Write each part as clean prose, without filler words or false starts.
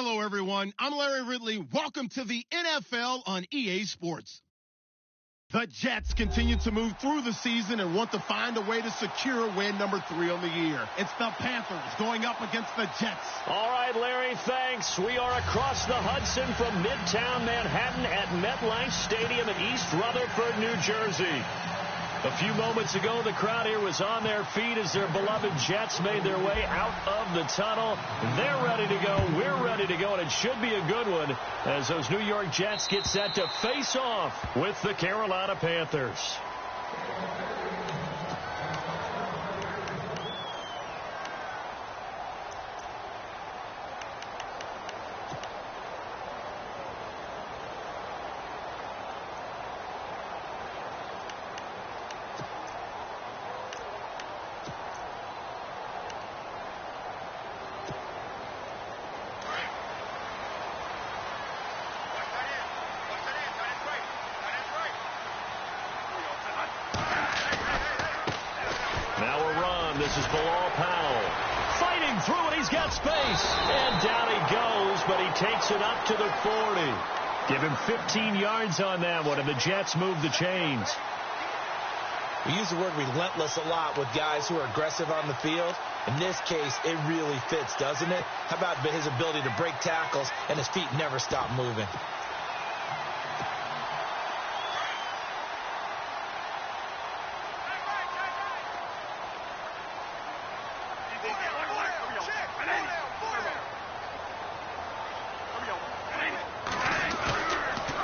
Hello, everyone. I'm Larry Ridley. Welcome to the NFL on EA Sports. The Jets continue to move through the season and want to find a way to secure win number 3 on the year. It's the Panthers going up against the Jets. All right, Larry, thanks. We are across the Hudson from Midtown Manhattan at MetLife Stadium in East Rutherford, New Jersey. A few moments ago, the crowd here was on their feet as their beloved Jets made their way out of the tunnel. They're ready to go. We're ready to go, and it should be a good one as those New York Jets get set to face off with the Carolina Panthers. This is Bilal Powell fighting through it. He's got space. And down he goes, but he takes it up to the 40. Give him 15 yards on that one, and the Jets move the chains. We use the word relentless a lot with guys who are aggressive on the field. In this case, it really fits, doesn't it? How about his ability to break tackles and his feet never stop moving?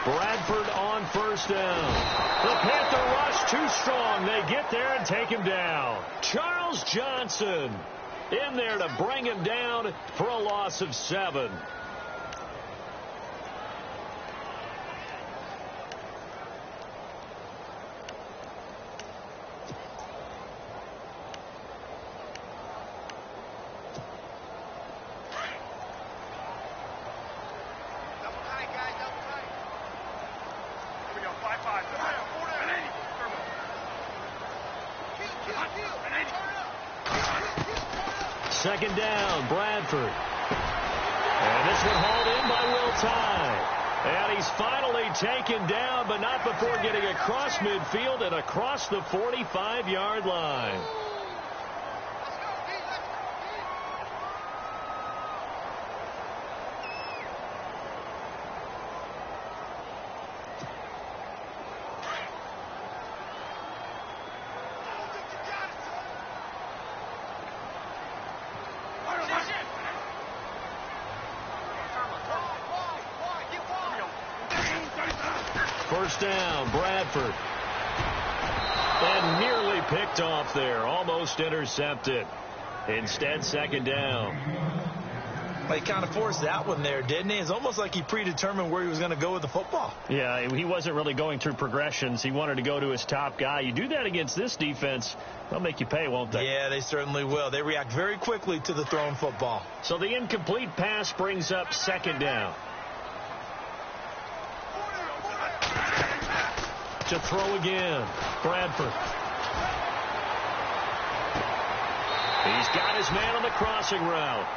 Bradford on first down. The Panther rush too strong. They get there and take him down. Charles Johnson in there to bring him down for a loss of 7. Second down, Bradford. And this one hauled in by Will Tye. And he's finally taken down, but not before getting across midfield and across the 45-yard line. First down, Bradford. And nearly picked off there. Almost intercepted. Instead, second down. Well, he kind of forced that one there, didn't he? It's almost like he predetermined where he was going to go with the football. Yeah, he wasn't really going through progressions. He wanted to go to his top guy. You do that against this defense, they'll make you pay, won't they? Yeah, they certainly will. They react very quickly to the thrown football. So the incomplete pass brings up second down. To throw again, Bradford. He's got his man on the crossing route.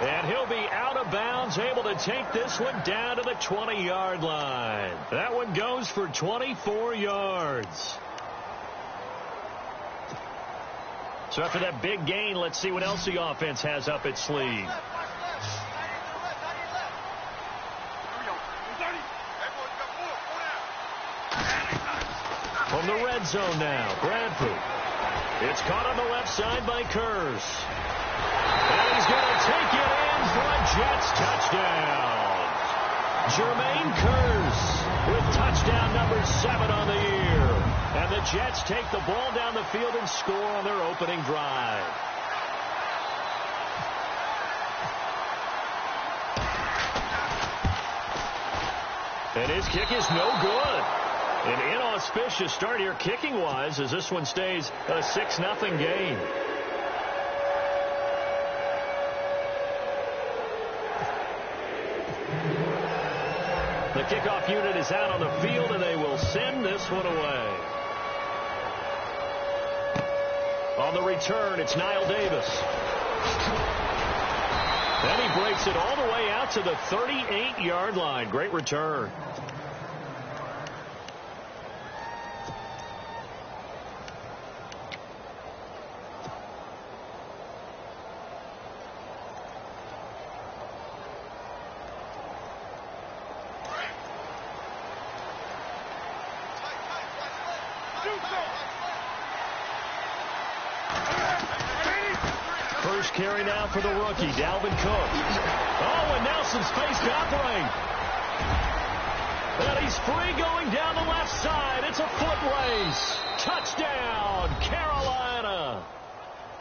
And he'll be out of bounds, able to take this one down to the 20-yard line. That one goes for 24 yards. So after that big gain, let's see what else the offense has up its sleeve. From the red zone now, Bradford. It's caught on the left side by Kurz. And he's going to take it in for a Jets touchdown. Jermaine Kurz with touchdown number 7 on the year. And the Jets take the ball down the field and score on their opening drive. And his kick is no good. An inauspicious start here kicking-wise as this one stays a 6-0 game. The kickoff unit is out on the field, and they will send this one away. On the return, it's Niall Davis. And he breaks it all the way out to the 38-yard line. Great return. First carry now for the rookie, Dalvin Cook. Oh, and Nelson's faced upright. And he's free going down the left side. It's a foot race. Touchdown, Carolina.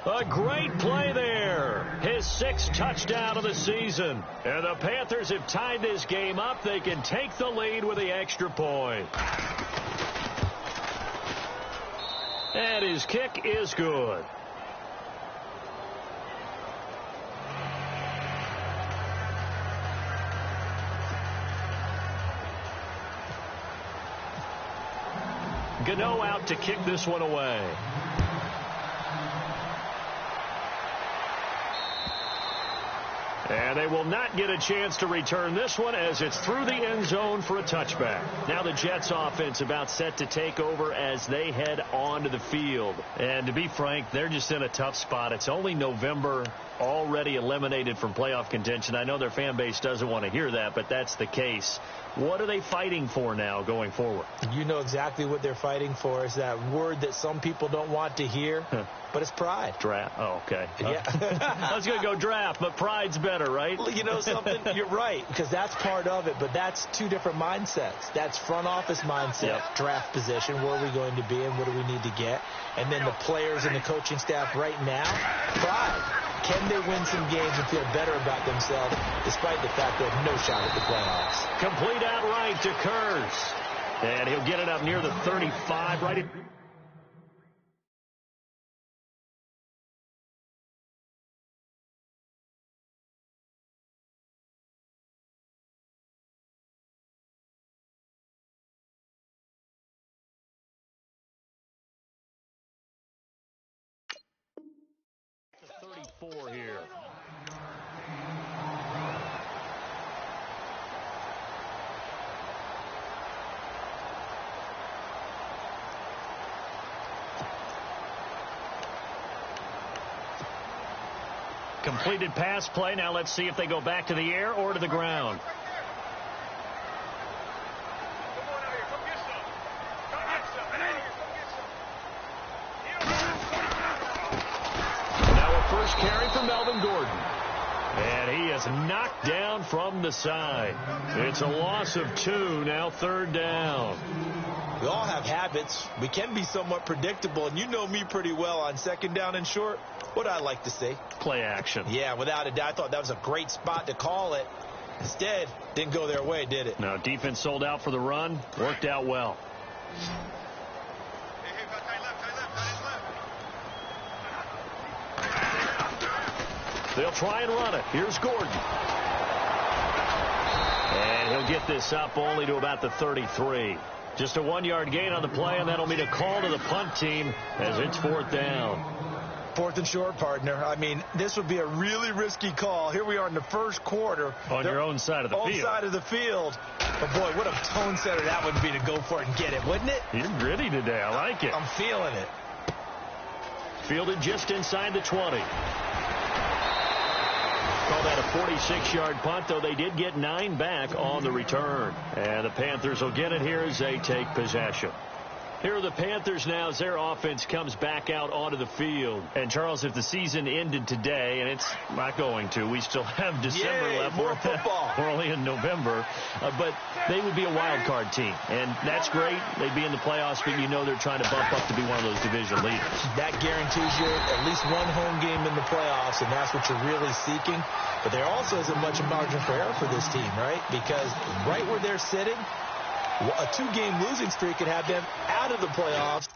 A great play there. His 6th touchdown of the season. And the Panthers have tied this game up. They can take the lead with the extra point. And his kick is good. Gano out to kick this one away. And they will not get a chance to return this one as it's through the end zone for a touchback. Now the Jets offense about set to take over as they head onto the field. And to be frank, they're just in a tough spot. It's only November, already eliminated from playoff contention. I know their fan base doesn't want to hear that, but that's the case. What are they fighting for now going forward? You know exactly what they're fighting for. Is that word that some people don't want to hear, but it's pride. Draft. Oh, okay. Yeah. I was going to go draft, but pride's better, right? Well, you know something? You're right, because that's part of it, but that's two different mindsets. That's front office mindset, draft position, where are we going to be and what do we need to get? And then the players and the coaching staff right now, pride. Can they win some games and feel better about themselves despite the fact they have no shot at the playoffs? Complete outright to Kurz. And he'll get it up near the 35, right at... here. Completed pass play. Now let's see if they go back to the air or to the ground. First carry for Melvin Gordon. And he is knocked down from the side. It's a loss of 2, now 3rd down. We all have habits. We can be somewhat predictable, and you know me pretty well on 2nd down and short. What I like to say? Play action. Yeah, without a doubt. I thought that was a great spot to call it. Instead, didn't go their way, did it? No, defense sold out for the run. Worked out well. They'll try and run it. Here's Gordon. And he'll get this up only to about the 33. Just a 1-yard gain on the play, and that'll mean a call to the punt team as it's 4th down. 4th and short, partner. I mean, this would be a really risky call. Here we are in the 1st quarter. On your own side of the field. Own side of the field. But, boy, what a tone setter that would be to go for it and get it, wouldn't it? You're gritty today. I like it. I'm feeling it. Fielded just inside the 20. Call that a 46-yard punt, though they did get 9 back on the return. And the Panthers will get it here as they take possession. Here are the Panthers now as their offense comes back out onto the field. And, Charles, if the season ended today, and it's not going to, we still have December left. More football. We're only in November. But they would be a wild card team. And that's great. They'd be in the playoffs, but you know they're trying to bump up to be one of those division leaders. That guarantees you at least one home game in the playoffs, and that's what you're really seeking. But there also isn't much margin for error for this team, right? Because right where they're sitting, a 2-game losing streak could have them out of the playoffs.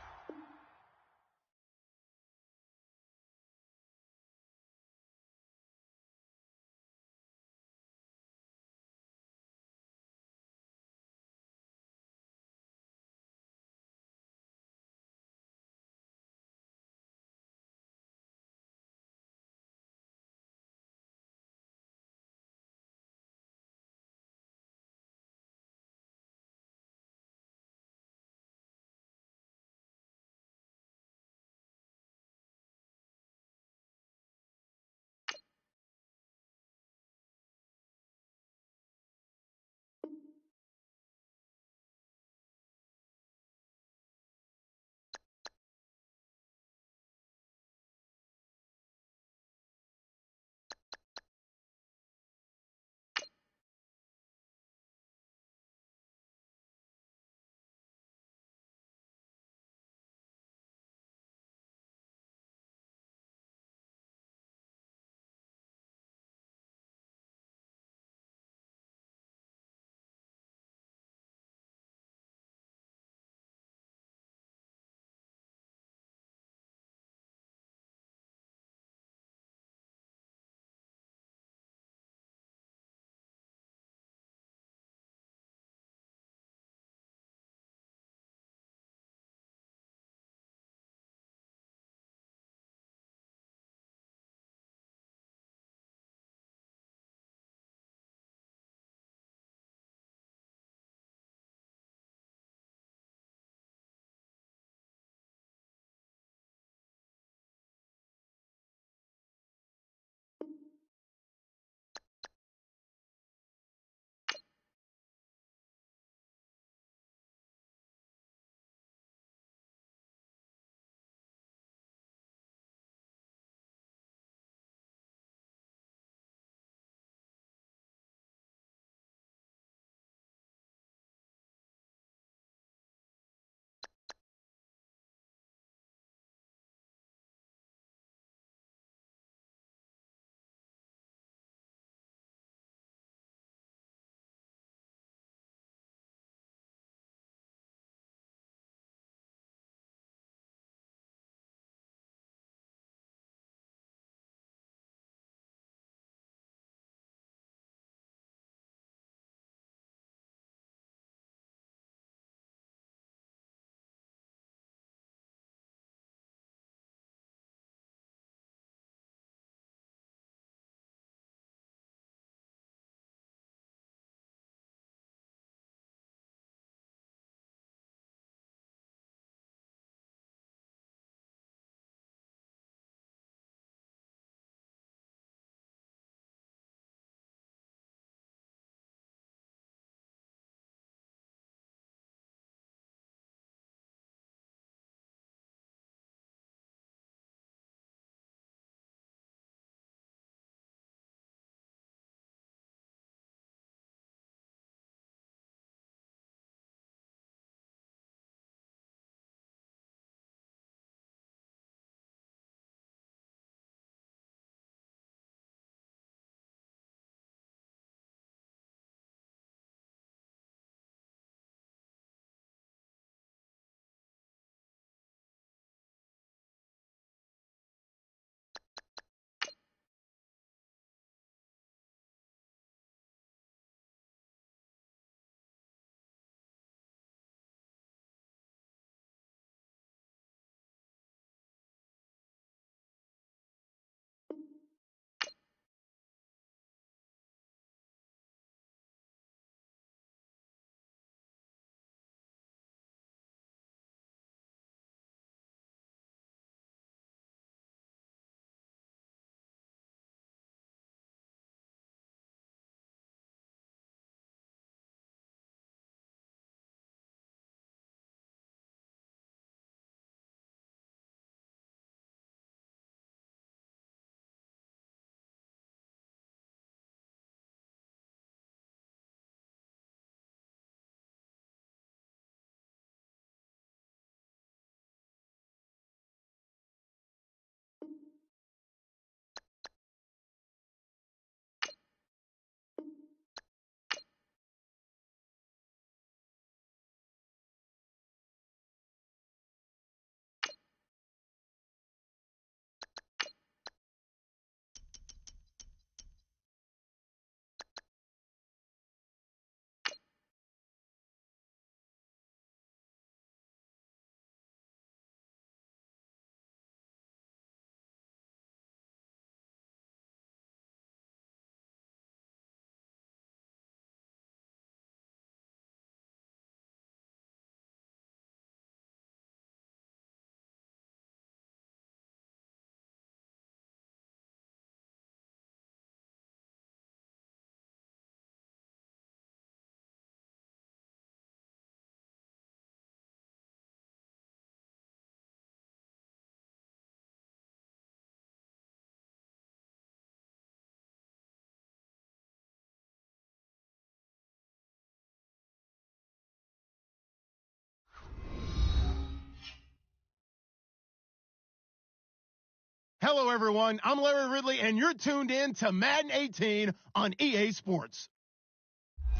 Hello, everyone. I'm Larry Ridley, and you're tuned in to Madden 18 on EA Sports.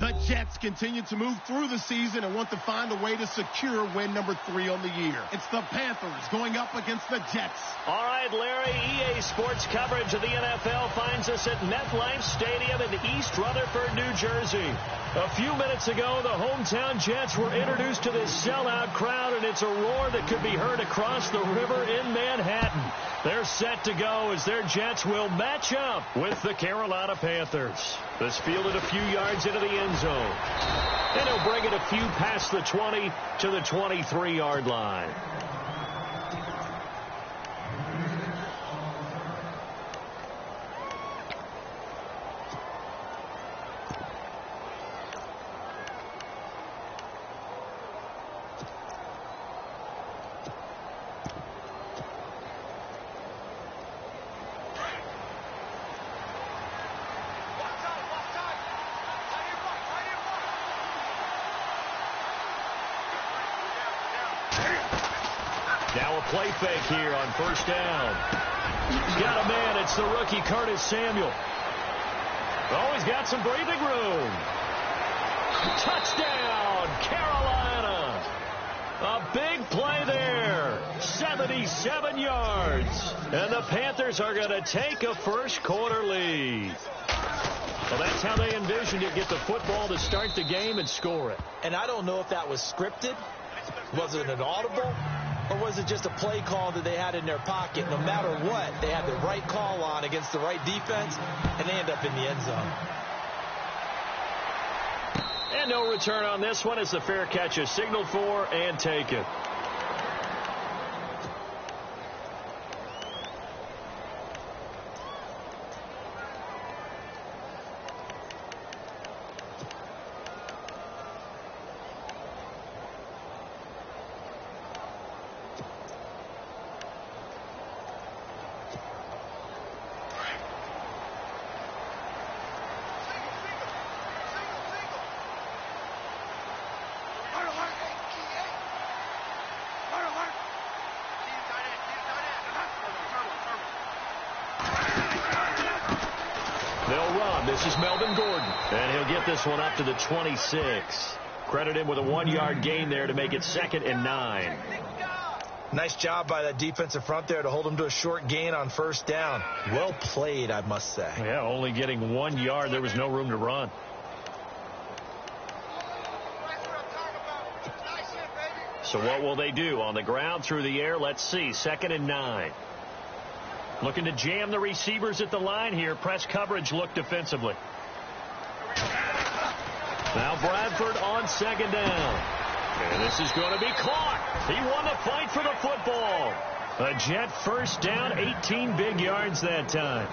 The Jets continue to move through the season and want to find a way to secure win number 3 on the year. It's the Panthers going up against the Jets. All right, Larry, EA Sports coverage of the NFL finds us at MetLife Stadium in East Rutherford, New Jersey. A few minutes ago, the hometown Jets were introduced to this sellout crowd, and it's a roar that could be heard across the river in Manhattan. They're set to go as their Jets will match up with the Carolina Panthers. This fielded a few yards into the end zone. And he'll bring it a few past the 20 to the 23-yard line. Now a play fake here on first down. He's got a man. It's the rookie Curtis Samuel. Oh, he's got some breathing room. Touchdown, Carolina. A big play there. 77 yards. And the Panthers are going to take a first quarter lead. Well, that's how they envisioned it. Get the football to start the game and score it. And I don't know if that was scripted. Was it an audible? Or was it just a play call that they had in their pocket? No matter what, they had the right call on against the right defense, and they end up in the end zone. And no return on this one as the fair catch is signaled for and taken. They'll run. This is Melvin Gordon. And he'll get this one up to the 26. Credit him with a 1-yard gain there to make it 2nd and 9. Nice job by that defensive front there to hold him to a short gain on first down. Well played, I must say. Yeah, only getting 1 yard. There was no room to run. So what will they do? On the ground, through the air, let's see. 2nd and 9. Looking to jam the receivers at the line here. Press coverage look defensively. Now Bradford on 2nd down. And this is going to be caught. He won the fight for the football. A Jet first down, 18 big yards that time.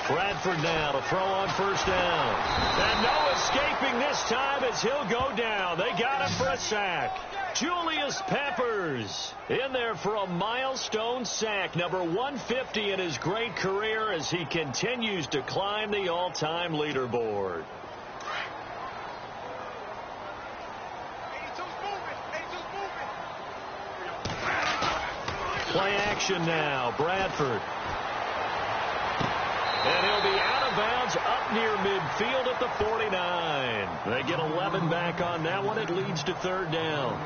Bradford now to throw on first down. And no escaping this time as he'll go down. They got him for a sack. Julius Peppers in there for a milestone sack. Number 150 in his great career as he continues to climb the all-time leaderboard. Play action now. Bradford. And he'll be out of bounds up near midfield at the 49. They get 11 back on that one. It leads to 3rd down.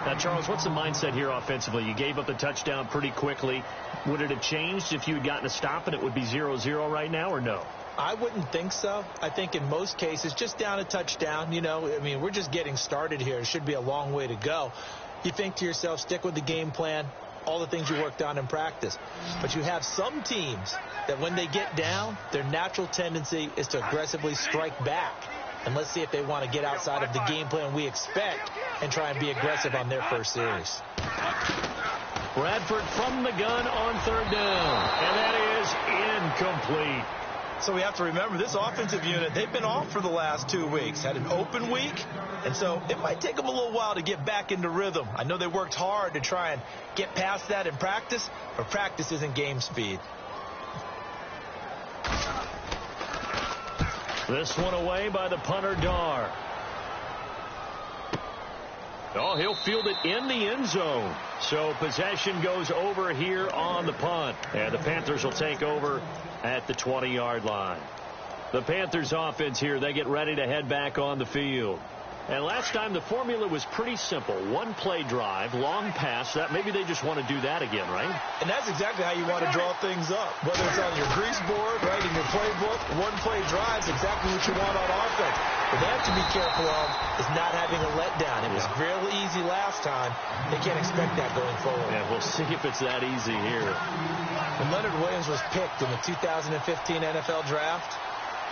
Now, Charles, what's the mindset here offensively? You gave up the touchdown pretty quickly. Would it have changed if you had gotten a stop and it would be 0-0 right now, or no? I wouldn't think so. I think in most cases, just down a touchdown, you know, I mean, we're just getting started here. It should be a long way to go. You think to yourself, stick with the game plan, all the things you worked on in practice. But you have some teams that when they get down, their natural tendency is to aggressively strike back. And let's see if they want to get outside of the game plan we expect and try and be aggressive on their first series. Bradford from the gun on 3rd down. And that is incomplete. So we have to remember this offensive unit, they've been off for the last 2 weeks, had an open week, and so it might take them a little while to get back into rhythm. I know they worked hard to try and get past that in practice, but practice isn't game speed. This one away by the punter, Dar. Oh, he'll field it in the end zone. So possession goes over here on the punt. And the Panthers will take over at the 20-yard line. The Panthers offense here, they get ready to head back on the field. And last time the formula was pretty simple. One play drive, long pass. That maybe they just want to do that again, right? And that's exactly how you want to draw things up. Whether it's on your grease board, right, in your playbook, one play drive is exactly what you want on offense. What they have to be careful of is not having a letdown. It was real easy last time. They can't expect that going forward. Yeah, we'll see if it's that easy here. When Leonard Williams was picked in the 2015 NFL Draft,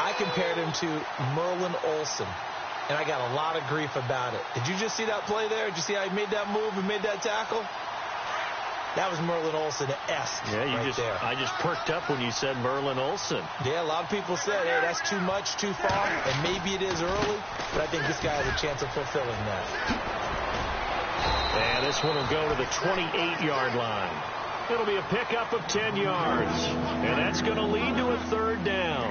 I compared him to Merlin Olsen. And I got a lot of grief about it. Did you just see that play there? Did you see how he made that move and made that tackle? That was Merlin Olsen-esque. Yeah, there. I just perked up when you said Merlin Olsen. Yeah, a lot of people said, hey, that's too much, too far, and maybe it is early, but I think this guy has a chance of fulfilling that. And this one will go to the 28-yard line. It'll be a pickup of 10 yards, and that's going to lead to a third down.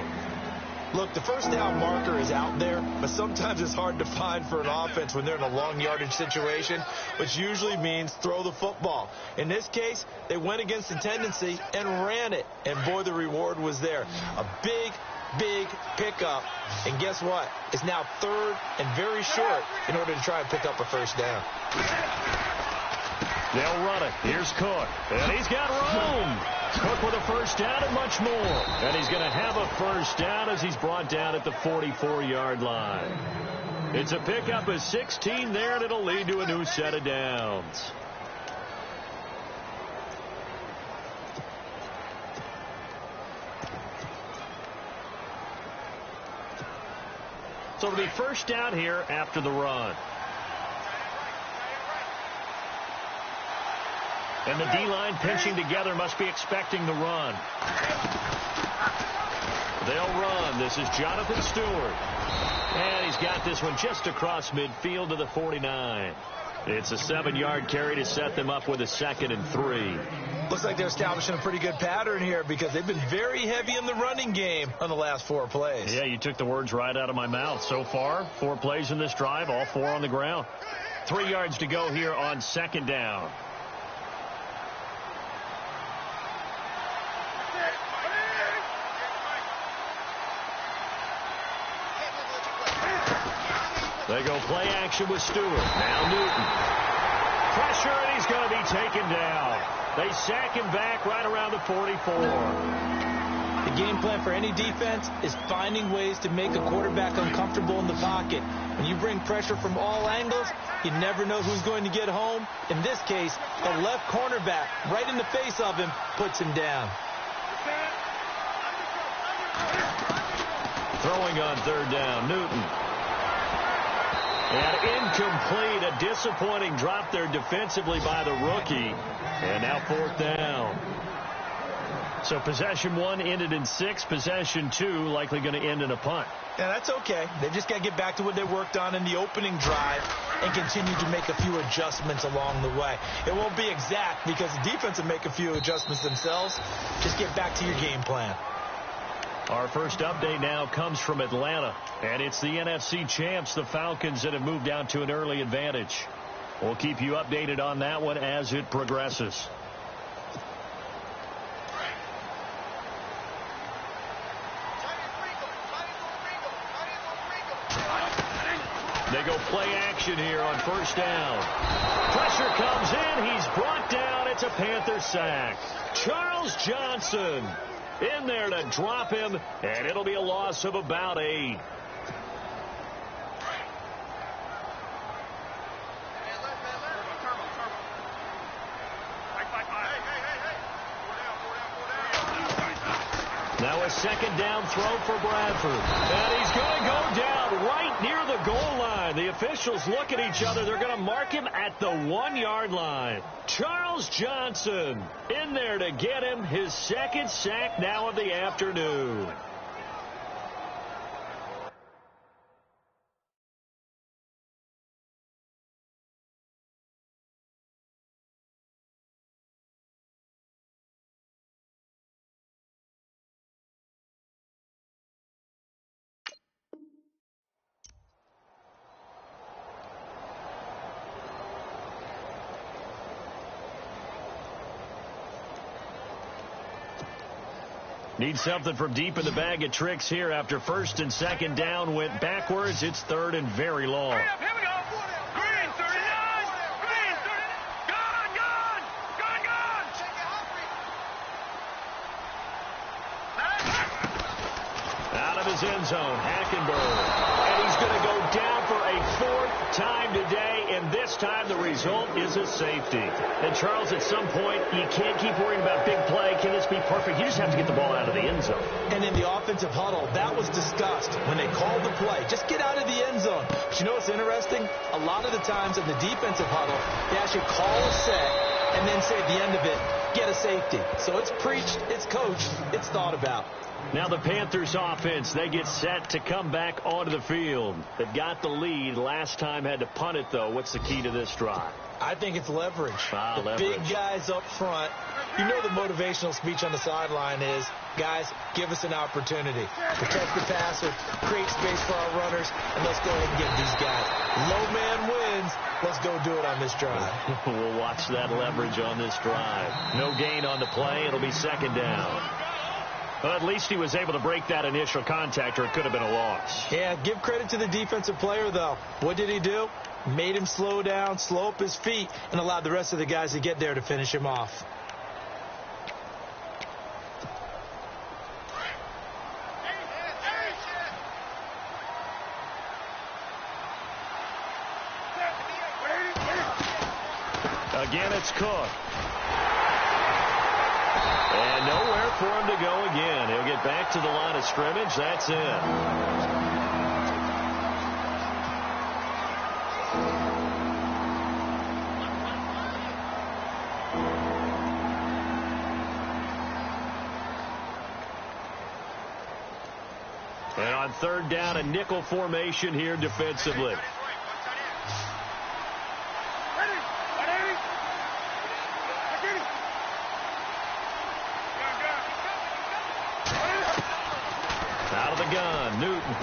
Look, the first down marker is out there, but sometimes it's hard to find for an offense when they're in a long yardage situation, which usually means throw the football. In this case, they went against the tendency and ran it, and boy, the reward was there. A big pickup, and guess what? It's now third and very short in order to try and pick up a first down. They'll run it. Here's Cook, and he's got room. Cook with a first down and much more. And he's going to have a first down as he's brought down at the 44-yard line. It's a pickup of 16 there, and it'll lead to a new set of downs. So it'll be first down here after the run. And the D-line pinching together must be expecting the run. They'll run. This is Jonathan Stewart. And he's got this one just across midfield to the 49. It's a 7-yard carry to set them up with a 2nd and 3. Looks like they're establishing a pretty good pattern here because they've been very heavy in the running game on the last 4 plays. Yeah, you took the words right out of my mouth. So far, 4 plays in this drive, all 4 on the ground. 3 yards to go here on 2nd down. They go play action with Stewart. Now Newton. Pressure, and he's going to be taken down. They sack him back right around the 44. The game plan for any defense is finding ways to make a quarterback uncomfortable in the pocket. When you bring pressure from all angles, you never know who's going to get home. In this case, the left cornerback, right in the face of him, puts him down. Throwing on 3rd down, Newton. And incomplete, a disappointing drop there defensively by the rookie. And now 4th down. So possession 1 ended in 6. Possession 2 likely going to end in a punt. Yeah, that's okay. They've just got to get back to what they worked on in the opening drive and continue to make a few adjustments along the way. It won't be exact because the defense will make a few adjustments themselves. Just get back to your game plan. Our first update now comes from Atlanta, and it's the NFC champs, the Falcons, that have moved out to an early advantage. We'll keep you updated on that one as it progresses. They go play action here on 1st down. Pressure comes in. He's brought down. It's a Panther sack. Charles Johnson in there to drop him, and it'll be a loss of about 8. Now a 2nd down throw for Bradford. And he's going to go down right near the goal line. The officials look at each other. They're going to mark him at the 1-yard line. Charles Johnson in there to get him his 2nd sack now of the afternoon. Need something from deep in the bag of tricks here after first and second down went backwards. It's third and very long. Here we go. Green 39. Green 39. Gone. Out of his end zone, Hackenberg. And he's going to go down for a fourth time today, and this time the result is a safety. And, Charles, at some point, you can't keep worrying about big play. Can this be perfect? You just have to get the ball out of the end zone. And in the offensive huddle, that was discussed when they called the play. Just get out of the end zone. But you know what's interesting? A lot of the times in the defensive huddle, they actually call a set and then say at the end of it, get a safety. So it's preached, it's coached, it's thought about. Now the Panthers offense, they get set to come back onto the field. They've got the lead. Last time had to punt it, though. What's the key to this drive? I think it's leverage. Leverage. Big guys up front. You know the motivational speech on the sideline is, guys, give us an opportunity. Protect the passer, create space for our runners, and let's go ahead and get these guys. Low man wins. Let's go do it on this drive. We'll watch that leverage on this drive. No gain on the play. It'll be second down. Well, at least he was able to break that initial contact, or it could have been a loss. Yeah, give credit to the defensive player, though. What did he do? Made him slow down, slow up his feet, and allowed the rest of the guys to get there to finish him off. Again, it's Cook. And nowhere for him to go again. He'll get back to the line of scrimmage. That's it. And on third down, a nickel formation here defensively. Out of the gun, Newton.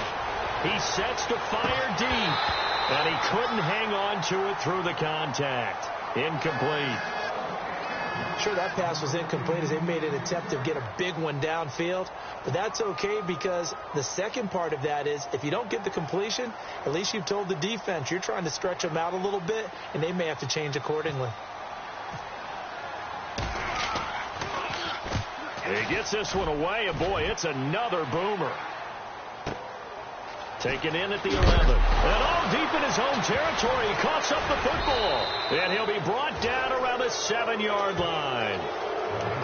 He sets to fire deep, and he couldn't hang on to it through the contact. Incomplete. Sure, that pass was incomplete as they made an attempt to get a big one downfield, but that's okay because the second part of that is if you don't get the completion, at least you've told the defense you're trying to stretch them out a little bit, and they may have to change accordingly. He gets this one away, and boy, it's another boomer. Taken in at the 11. And all deep in his own territory, he coughs up the football. And he'll be brought down around the 7-yard line.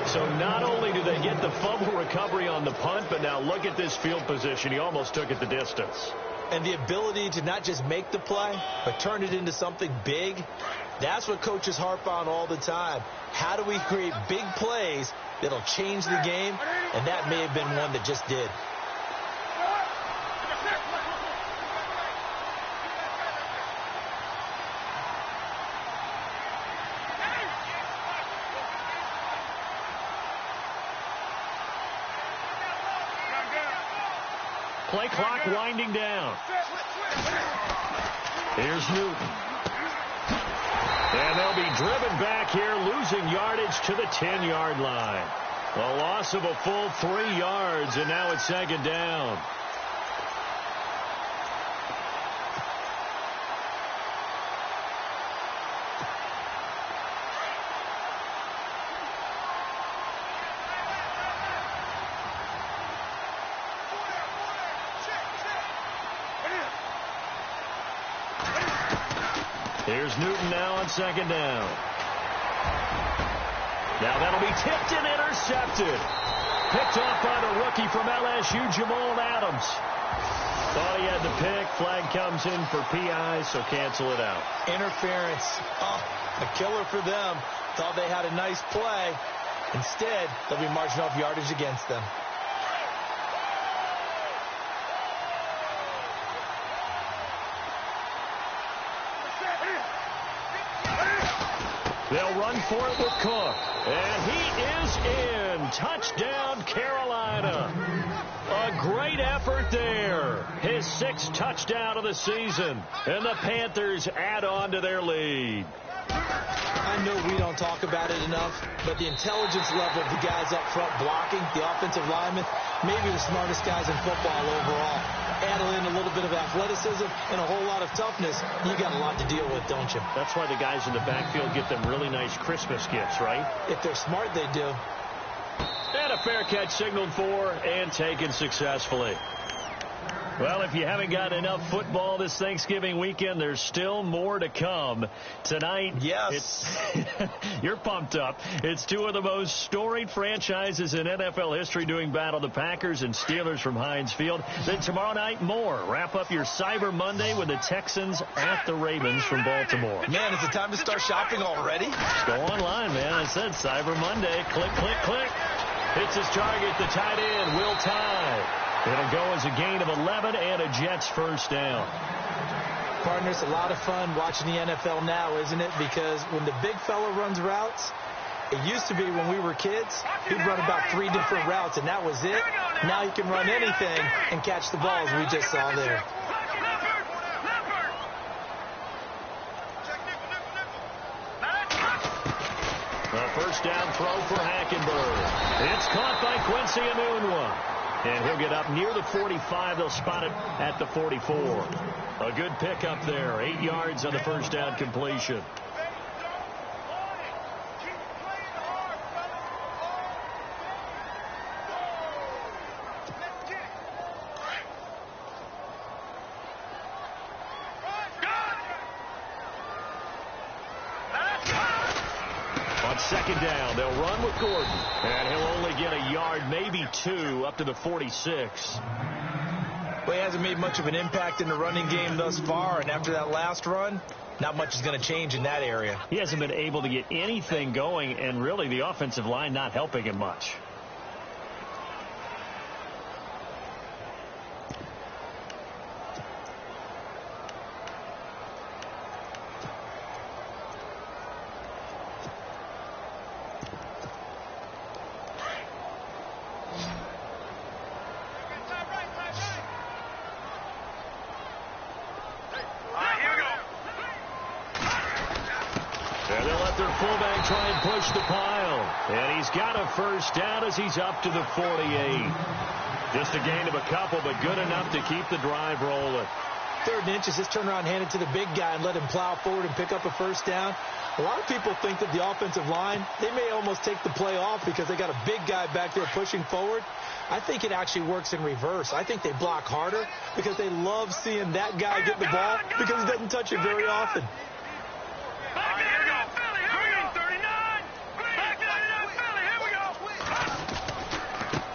So not only do they get the fumble recovery on the punt, but now look at this field position. He almost took it the distance. And the ability to not just make the play, but turn it into something big, that's what coaches harp on all the time. How do we create big plays that'll change the game? And that may have been one that just did. Play clock winding down. Here's Newton. And they'll be driven back here, losing yardage to the 10-yard line. A loss of a full 3 yards, and now it's second down. Here's Newton now on second down. Now that'll be tipped and intercepted. Picked off by the rookie from LSU, Jamal Adams. Thought he had the pick. Flag comes in for PI, so cancel it out. Interference. Oh, a killer for them. Thought they had a nice play. Instead, they'll be marching off yardage against them. They'll run for it with Cook. And he is in. Touchdown, Carolina. A great effort there. His 6th touchdown of the season. And the Panthers add on to their lead. I know we don't talk about it enough, but the intelligence level of the guys up front blocking, the offensive linemen, maybe the smartest guys in football overall. Add in a little bit of athleticism and a whole lot of toughness, you got a lot to deal with, don't you? That's why the guys in the backfield get them really nice Christmas gifts, right? If they're smart, they do. And a fair catch signaled for and taken successfully. Well, if you haven't got enough football this Thanksgiving weekend, there's still more to come. Tonight, yes, you're pumped up. It's two of the most storied franchises in NFL history doing battle, the Packers and Steelers from Heinz Field. Then tomorrow night, more. Wrap up your Cyber Monday with the Texans at the Ravens from Baltimore. Man, is it time to start shopping already? Just go online, man. I said Cyber Monday. Click, click, click. Hits his target, the tight end, Will Tye. It'll go as a gain of 11 and a Jets first down. Partners, a lot of fun watching the NFL now, isn't it? Because when the big fella runs routes, it used to be when we were kids, he'd run about 3 different routes, and that was it. Now he can run anything and catch the balls we just saw there. A first down throw for Hackenberg. It's caught by Quincy Enunwa. And he'll get up near the 45. They'll spot it at the 44. A good pickup there. 8 yards on the first down completion. Second down, they'll run with Gordon, and he'll only get a yard, maybe 2, up to the 46. Well, he hasn't made much of an impact in the running game thus far, and after that last run, not much is going to change in that area. He hasn't been able to get anything going, and really the offensive line not helping him much. Try and push the pile. And he's got a first down as he's up to the 48. Just a gain of a couple, but good enough to keep the drive rolling. 3rd and inches, just turn around, hand it to the big guy, and let him plow forward and pick up a first down. A lot of people think that the offensive line, they may almost take the play off because they got a big guy back there pushing forward. I think it actually works in reverse. I think they block harder because they love seeing that guy get the ball because he doesn't touch it very often.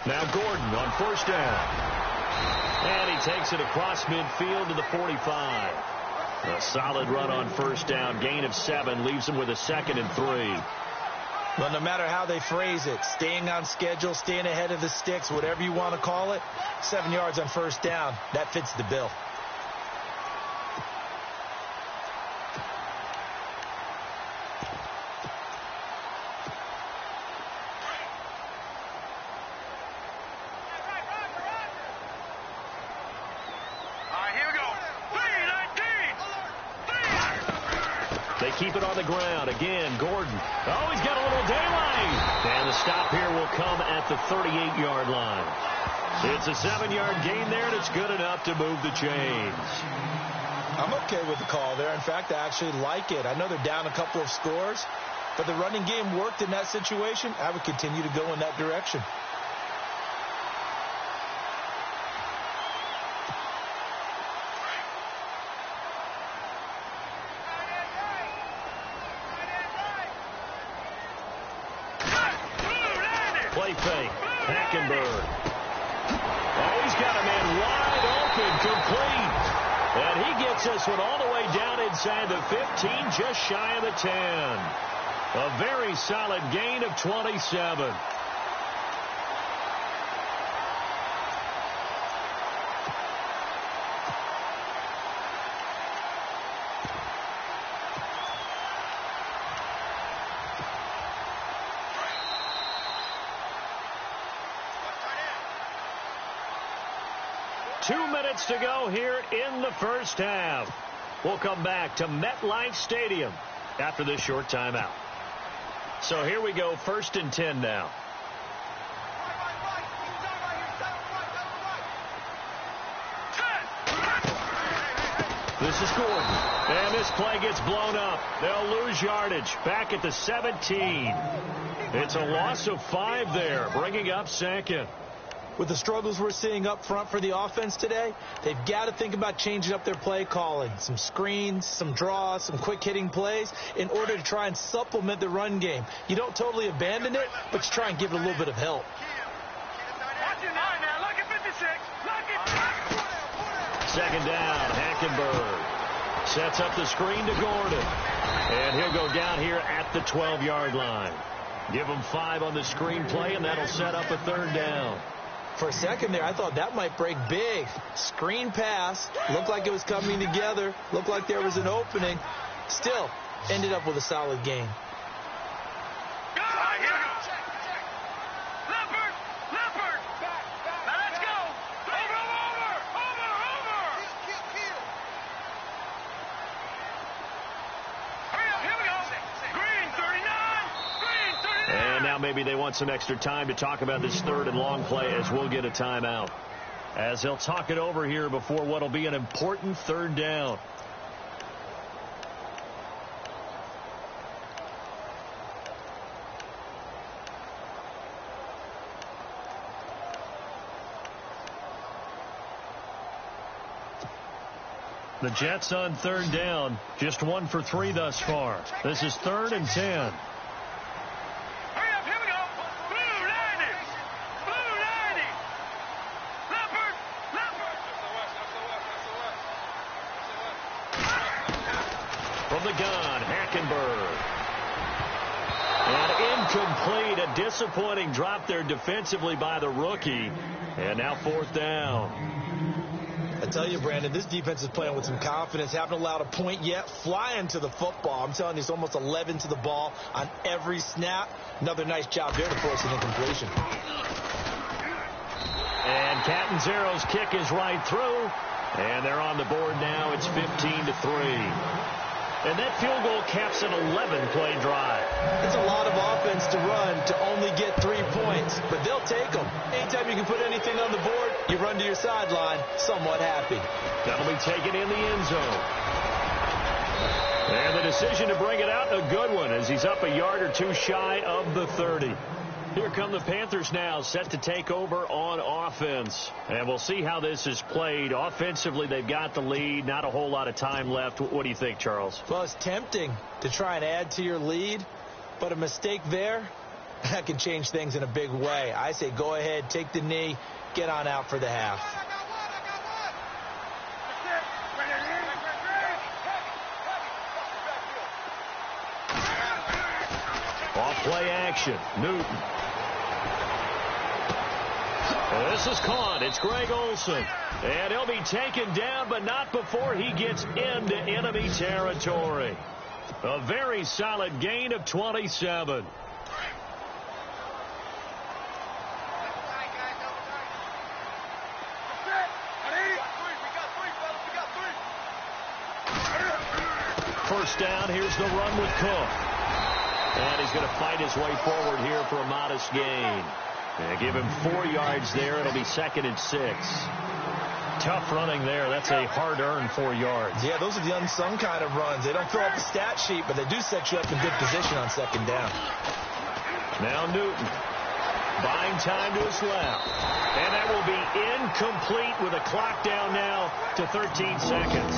Now Gordon on first down. And he takes it across midfield to the 45. A solid run on first down. Gain of 7 leaves him with a 2nd and 3. Well, no matter how they phrase it, staying on schedule, staying ahead of the sticks, whatever you want to call it, 7 yards on first down, that fits the bill. Keep it on the ground. Again, Gordon. Oh, he's got a little daylight. And the stop here will come at the 38-yard line. It's a 7-yard gain there, and it's good enough to move the chains. I'm okay with the call there. In fact, I actually like it. I know they're down a couple of scores, but the running game worked in that situation. I would continue to go in that direction. Play fake. Hackenberg. Oh, he's got a man wide open, complete. And he gets this one all the way down inside the 15, just shy of the 10. A very solid gain of 27. Minutes to go here in the first half. We'll come back to MetLife Stadium after this short timeout. So here we go, 1st and 10 now. This is Gordon. And this play gets blown up. They'll lose yardage. Back at the 17. It's a loss of 5 there, bringing up 2nd. With the struggles we're seeing up front for the offense today, they've got to think about changing up their play calling. Some screens, some draws, some quick-hitting plays in order to try and supplement the run game. You don't totally abandon it, but you try and give it a little bit of help. Second down, Hackenberg sets up the screen to Gordon. And he'll go down here at the 12-yard line. Give him 5 on the screen play, and that'll set up a 3rd down. For a second there, I thought that might break big. Screen pass. Looked like it was coming together. Looked like there was an opening. Still, ended up with a solid gain. Maybe they want some extra time to talk about this 3rd and long play as we'll get a timeout. As they'll talk it over here before what will be an important 3rd down. The Jets on 3rd down, just 1 for 3 thus far. This is 3rd and 10. The gun, Hackenberg. And incomplete. A disappointing drop there defensively by the rookie. And now 4th down. I tell you, Brandon, this defense is playing with some confidence. Haven't allowed a point yet. Flying to the football. I'm telling you, it's almost 11 to the ball on every snap. Another nice job there to force an incompletion. And Catanzaro's kick is right through. And they're on the board now. It's 15-3. And that field goal caps an 11-play drive. It's a lot of offense to run to only get 3 points, but they'll take them. Anytime you can put anything on the board, you run to your sideline somewhat happy. That'll be taken in the end zone. And the decision to bring it out, a good one, as he's up a yard or 2 shy of the 30. Here come the Panthers now, set to take over on offense. And we'll see how this is played. Offensively, they've got the lead. Not a whole lot of time left. What do you think, Charles? Well, it's tempting to try and add to your lead, but a mistake there, that can change things in a big way. I say go ahead, take the knee, get on out for the half. Off play action, Newton. This is caught. It's Greg Olsen. And he'll be taken down, but not before he gets into enemy territory. A very solid gain of 27. First down, here's the run with Cook. And he's going to fight his way forward here for a modest gain. And give him 4 yards there. It'll be 2nd and 6. Tough running there. That's a hard-earned 4 yards. Yeah, those are the unsung kind of runs. They don't fill up the stat sheet, but they do set you up in good position on 2nd down. Now Newton buying time to his left. And that will be incomplete with a clock down now to 13 seconds.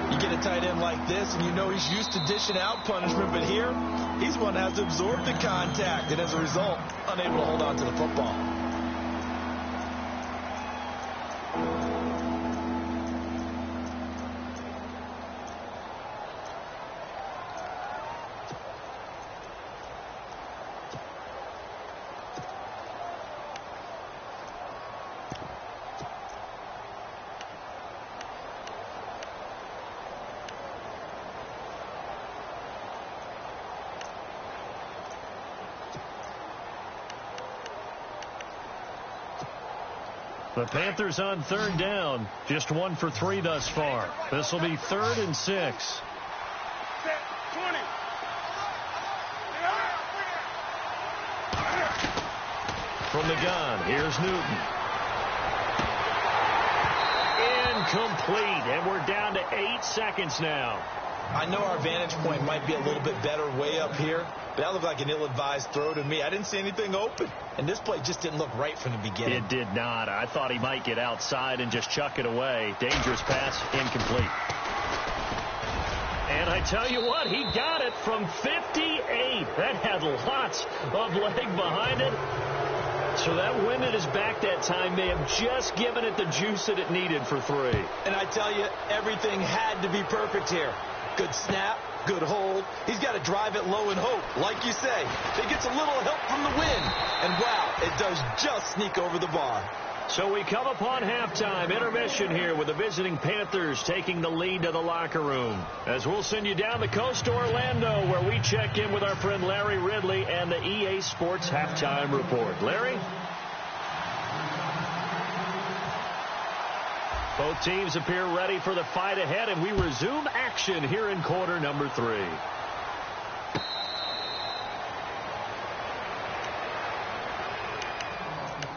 You get a tight end like this, and you know he's used to dishing out punishment, but here, he's one that has to absorb the contact, and as a result, unable to hold on to the football. The Panthers on 3rd down, just 1 for 3 thus far. This will be 3rd and 6. Set, 20. gun. Here's Newton. Incomplete, and we're down to 8 seconds now. I know our vantage point might be a little bit better way up here, but that looked like an ill-advised throw to me. I didn't see anything open, and this play just didn't look right from the beginning. It did not. I thought he might get outside and just chuck it away. Dangerous pass, incomplete. And I tell you what, he got it from 58. That had lots of leg behind it. So that wind at his back that time may have just given it the juice that it needed for 3. And I tell you, everything had to be perfect here. Good snap, good hold. He's got to drive it low and hope, like you say. It gets a little help from the wind. And wow, it does just sneak over the bar. So we come upon halftime intermission here with the visiting Panthers taking the lead to the locker room. As we'll send you down the coast to Orlando, where we check in with our friend Larry Ridley and the EA Sports Halftime Report. Larry? Both teams appear ready for the fight ahead, and we resume action here in quarter number 3.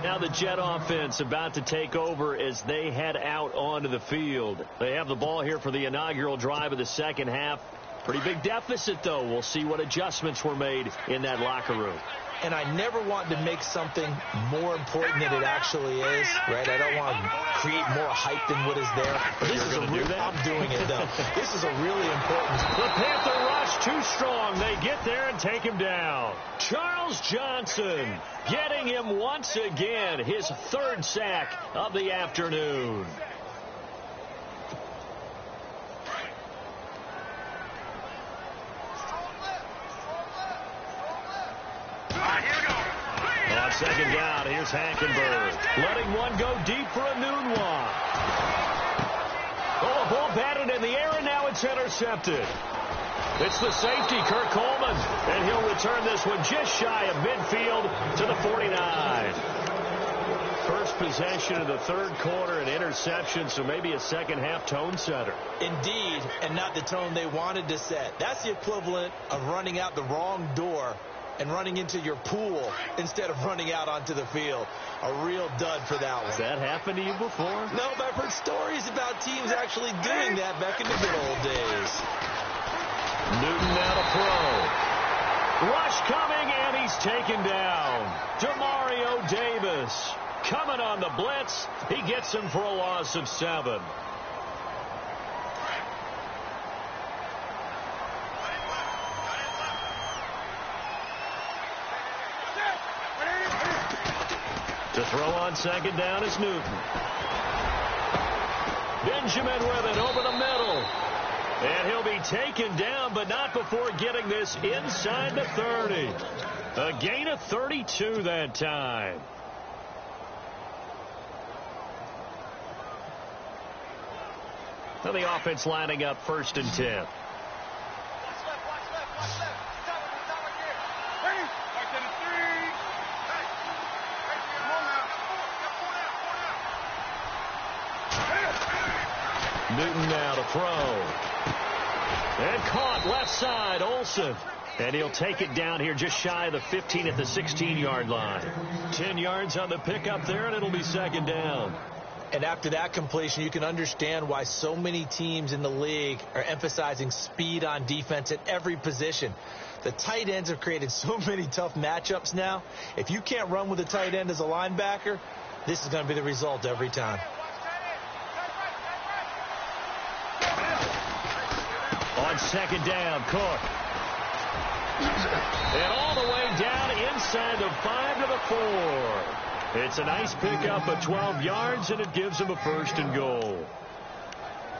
Now the Jet offense about to take over as they head out onto the field. They have the ball here for the inaugural drive of the second half. Pretty big deficit, though. We'll see what adjustments were made in that locker room. And I never want to make something more important than it actually is, right? I don't want to create more hype than what is there. But this is I'm doing it, though. This is a really important. The Panther rush too strong. They get there and take him down. Charles Johnson getting him once again, his 3rd sack of the afternoon. On second down, here's Hackenberg. Letting one go deep for a noon walk. Oh, a ball batted in the air, and now it's intercepted. It's the safety, Kirk Coleman, and he'll return this one just shy of midfield to the 49. First possession of the 3rd quarter, an interception, so maybe a second-half tone setter. Indeed, and not the tone they wanted to set. That's the equivalent of running out the wrong door and running into your pool instead of running out onto the field. A real dud for that one. Has that happened to you before? No, but I've heard stories about teams actually doing that back in the good old days. Newton now to throw. Rush coming, and he's taken down. Demario Davis coming on the blitz. He gets him for a loss of 7. To throw on second down is Newton. Benjamin with it over the middle. And he'll be taken down, but not before getting this inside the 30. A gain of 32 that time. Now the offense lining up 1st and 10. Newton now to throw. And caught left side, Olsen. And he'll take it down here just shy of the 15 at the 16-yard line. 10 yards on the pickup there, and it'll be second down. And after that completion, you can understand why so many teams in the league are emphasizing speed on defense at every position. The tight ends have created so many tough matchups now. If you can't run with a tight end as a linebacker, this is going to be the result every time. On second down, Cook. And all the way down inside the 5 to the 4. It's a nice pickup of 12 yards, and it gives him a 1st and goal.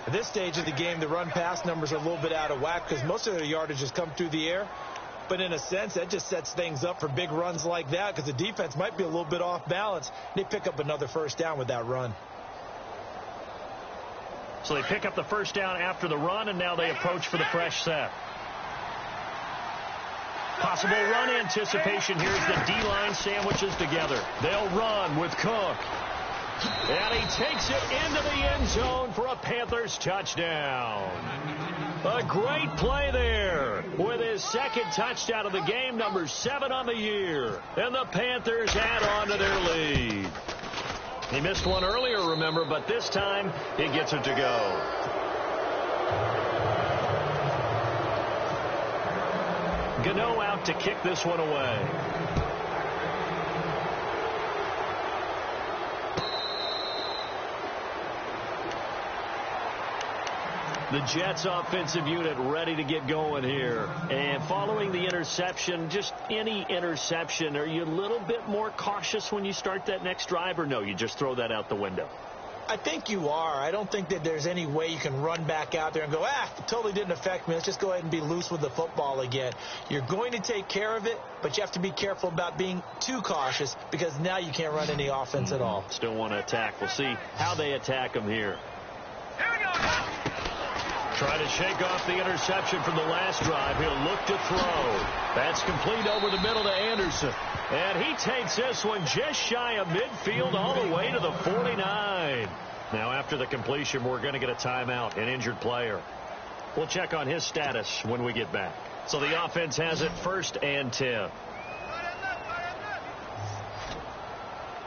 At this stage of the game, the run-pass numbers are a little bit out of whack because most of their yardage has come through the air. But in a sense, that just sets things up for big runs like that because the defense might be a little bit off balance. They pick up another 1st down with that run. So they pick up the 1st down after the run, and now they approach for the fresh set. Possible run anticipation here as the D-line sandwiches together. They'll run with Cook. And he takes it into the end zone for a Panthers touchdown. A great play there with his second touchdown of the game, number 7 on the year. And the Panthers add on to their lead. He missed one earlier, remember, but this time he gets it to go. Gano out to kick this one away. The Jets offensive unit ready to get going here. And following the interception, just any interception, are you a little bit more cautious when you start that next drive, or no, you just throw that out the window? I think you are. I don't think that there's any way you can run back out there and go, it totally didn't affect me. Let's just go ahead and be loose with the football again. You're going to take care of it, but you have to be careful about being too cautious because now you can't run any offense at all. Still want to attack. We'll see how they attack them here. Here we go. Trying to shake off the interception from the last drive. He'll look to throw. That's complete over the middle to Anderson. And he takes this one just shy of midfield all the way to the 49. Now after the completion, we're going to get a timeout, an injured player. We'll check on his status when we get back. So the offense has it 1st and 10. Here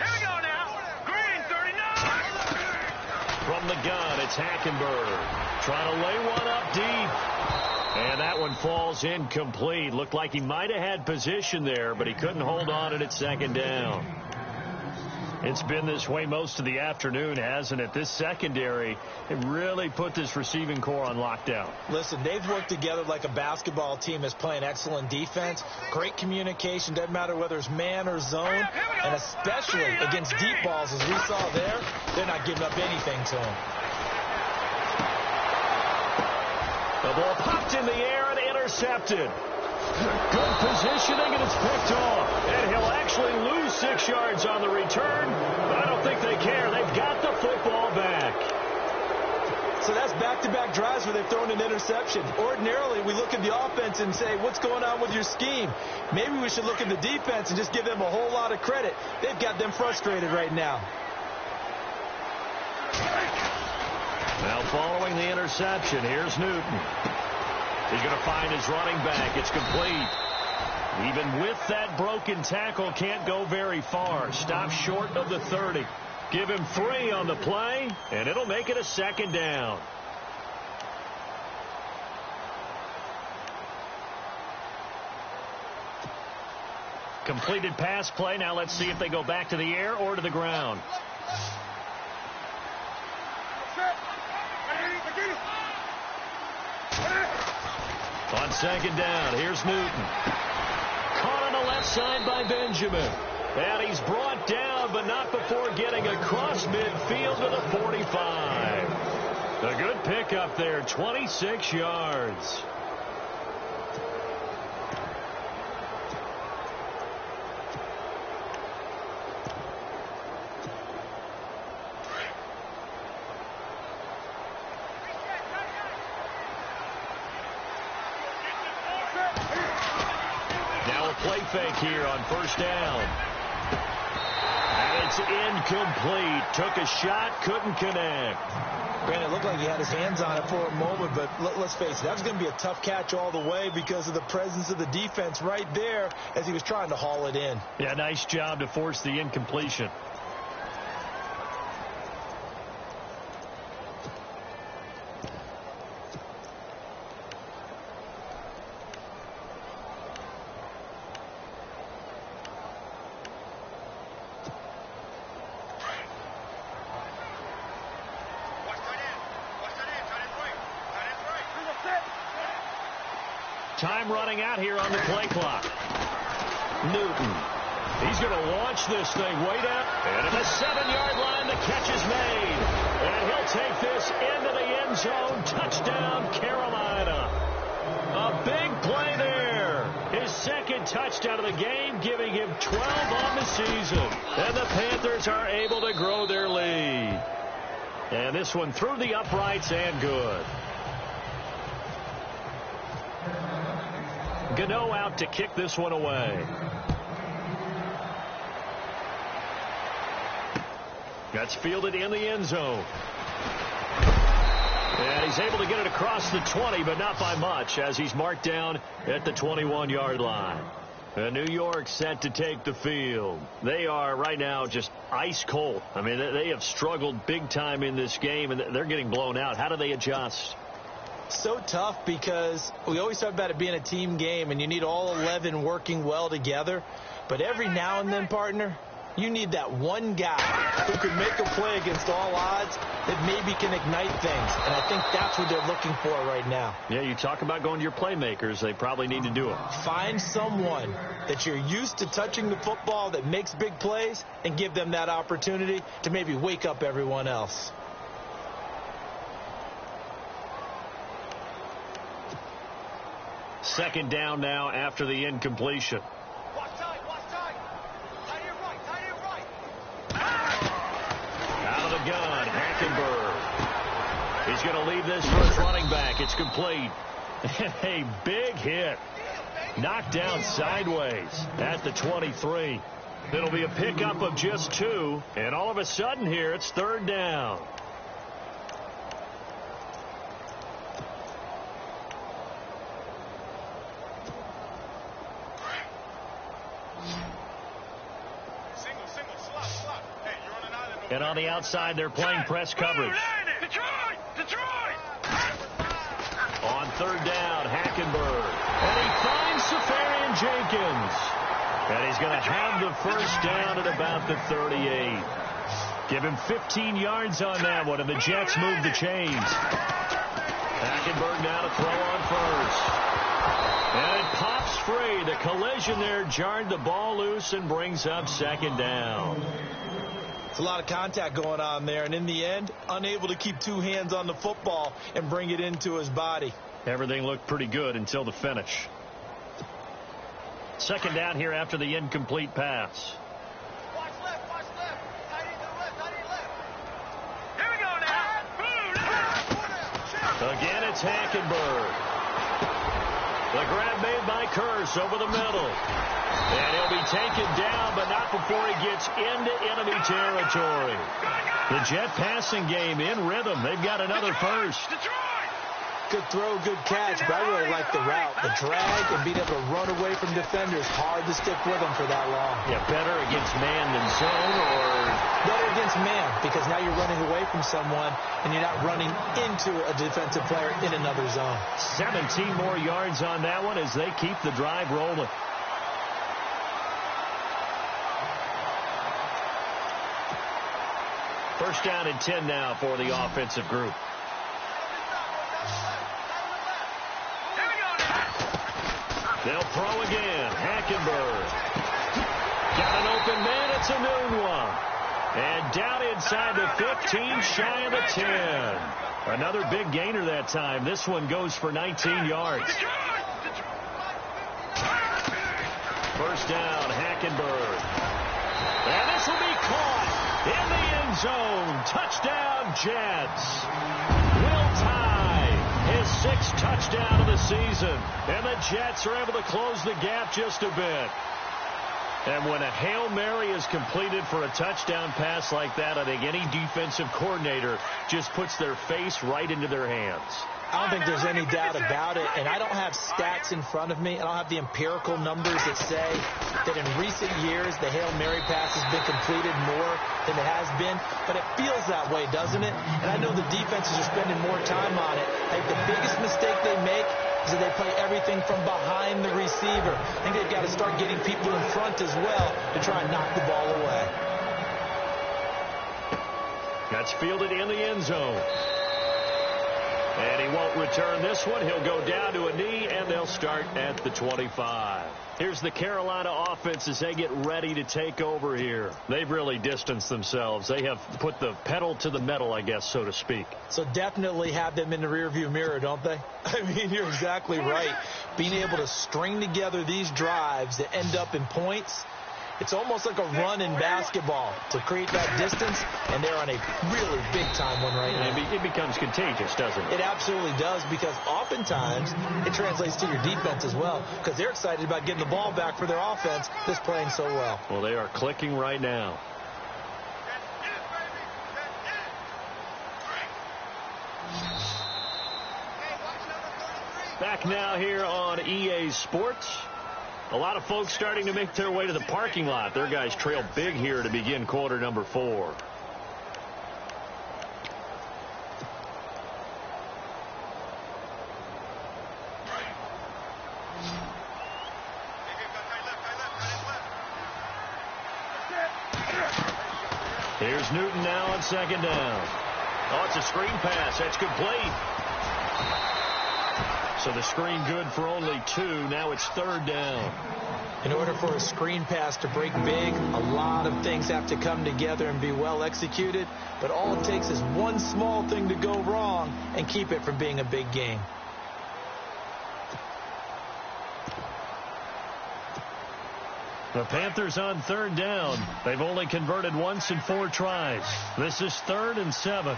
we go now. Green 39. From the gun, it's Hackenberg. Trying to lay one up deep. And that one falls incomplete. Looked like he might have had position there, but he couldn't hold on at 2nd down. It's been this way most of the afternoon, hasn't it? This secondary, it really put this receiving core on lockdown. Listen, they've worked together like a basketball team that's playing excellent defense. Great communication. Doesn't matter whether it's man or zone. And especially against deep balls, as we saw there, they're not giving up anything to them. The ball popped in the air and intercepted. Good positioning, and it's picked off. And he'll actually lose 6 yards on the return, but I don't think they care. They've got the football back. So that's back-to-back drives where they've thrown an interception. Ordinarily, we look at the offense and say, what's going on with your scheme? Maybe we should look at the defense and just give them a whole lot of credit. They've got them frustrated right now. Now following the interception, here's Newton. He's going to find his running back. It's complete. Even with that broken tackle, can't go very far. Stops short of the 30. Give him 3 on the play, and it'll make it a 2nd down. Completed pass play. Now let's see if they go back to the air or to the ground. On 2nd down, here's Newton. Caught on the left side by Benjamin. And he's brought down, but not before getting across midfield to the 45. A good pickup there, 26 yards. Play fake here on 1st down. And it's incomplete. Took a shot, couldn't connect. Brandon, it looked like he had his hands on it for a moment, but let's face it, that was going to be a tough catch all the way because of the presence of the defense right there as he was trying to haul it in. Yeah, nice job to force the incompletion. Time running out here on the play clock. Newton. He's going to launch this thing way down. And at the 7-yard line, the catch is made. And he'll take this into the end zone. Touchdown, Carolina. A big play there. His 2nd touchdown of the game, giving him 12 on the season. And the Panthers are able to grow their lead. And this one through the uprights and good. Gano out to kick this one away. That's fielded in the end zone. And he's able to get it across the 20, but not by much, as he's marked down at the 21-yard line. And New York set to take the field. They are right now just ice cold. I mean, they have struggled big time in this game, and they're getting blown out. How do they adjust? So tough, because we always talk about it being a team game, and you need all 11 working well together. But every now and then, partner, you need that one guy who can make a play against all odds that maybe can ignite things. And I think that's what they're looking for right now. Yeah, you talk about going to your playmakers. They probably need to do it. Find someone that you're used to touching the football that makes big plays and give them that opportunity to maybe wake up everyone else. Second down now after the incompletion. Watch tight. Tight to your right. Out of the gun, Hackenberg. He's going to leave this for his running back. It's complete. A big hit. Knocked down sideways at the 23. It'll be a pickup of just 2. And all of a sudden here, it's third down. And on the outside, they're playing press coverage. Detroit! On third down, Hackenberg. And he finds Safarian Jenkins. And he's going to have the first down at about the 38. Give him 15 yards on that one, and the Jets move the chains. Hackenberg now to throw on first. And it pops free. The collision there jarred the ball loose and brings up second down. It's a lot of contact going on there, and in the end, unable to keep 2 hands on the football and bring it into his body. Everything looked pretty good until the finish. Second down here after the incomplete pass. Watch left. Tight to the left. Here we go now. Again, it's Hackenberg. The grab made by Curse over the middle. And he'll be taken down, but not before he gets into enemy territory. The Jet passing game in rhythm. They've got another first. Good throw, good catch, but I really like the route. The drag and being able to run away from defenders. Hard to stick with them for that long. Yeah, better against man than zone, or better against man, because now you're running away from someone and you're not running into a defensive player in another zone. 17 more yards on that one as they keep the drive rolling. First down and 10 now for the offensive group. They'll throw again. Hackenberg. Got an open man. It's a noon one. And down inside the 15, shy of the 10. Another big gainer that time. This one goes for 19 yards. First down, Hackenberg. And this will be caught in the end zone. Touchdown, Jets. Will tie his 6th touchdown of the season. And the Jets are able to close the gap just a bit. And when a Hail Mary is completed for a touchdown pass like that, I think any defensive coordinator just puts their face right into their hands. I don't think there's any doubt about it, and I don't have stats in front of me. I don't have the empirical numbers that say that in recent years the Hail Mary pass has been completed more than it has been, but it feels that way, doesn't it? And I know the defenses are spending more time on it. I think the biggest mistake they make is that they play everything from behind the receiver. I think they've got to start getting people in front as well to try and knock the ball away. That's fielded in the end zone. And he won't return this one. He'll go down to a knee, and they'll start at the 25. Here's the Carolina offense as they get ready to take over here. They've really distanced themselves. They have put the pedal to the metal, I guess, so to speak. So definitely have them in the rearview mirror, don't they? I mean, you're exactly right. Being able to string together these drives that end up in points, it's almost like a run in basketball to create that distance, and they're on a really big-time one right now. It becomes contagious, doesn't it? It absolutely does, because oftentimes it translates to your defense as well, because they're excited about getting the ball back for their offense that's playing so well. Well, they are clicking right now. Back now here on EA Sports. A lot of folks starting to make their way to the parking lot. Their guys trail big here to begin quarter number 4. Here's Newton now on second down. Oh, it's a screen pass. That's complete. So the screen good for only 2. Now it's third down. In order for a screen pass to break big, a lot of things have to come together and be well executed. But all it takes is one small thing to go wrong and keep it from being a big game. The Panthers on third down. They've only converted once in 4 tries. This is 3rd and 7.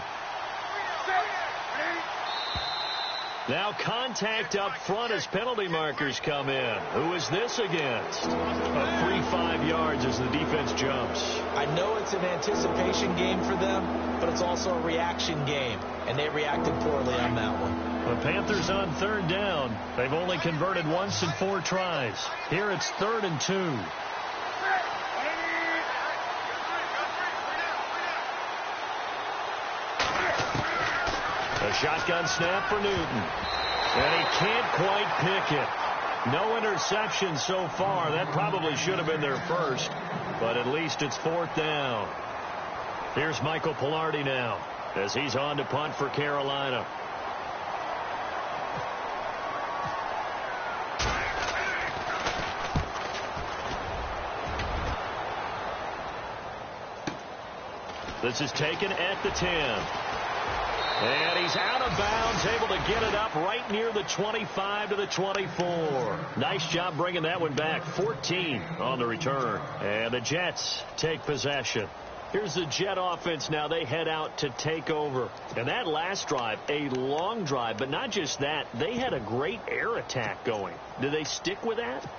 Now contact up front as penalty markers come in. Who is this against? A free 5 yards as the defense jumps. I know it's an anticipation game for them, but it's also a reaction game, and they reacted poorly on that one. The Panthers on third down. They've only converted once in 4 tries. Here it's 3rd and 2. A shotgun snap for Newton. And he can't quite pick it. No interception so far. That probably should have been their first. But at least it's 4th down. Here's Michael Pilardi now as he's on to punt for Carolina. This is taken at the 10. And he's out of bounds, able to get it up right near the 25 to the 24. Nice job bringing that one back. 14 on the return. And the Jets take possession. Here's the Jet offense now. They head out to take over. And that last drive, a long drive, but not just that. They had a great air attack going. Do they stick with that?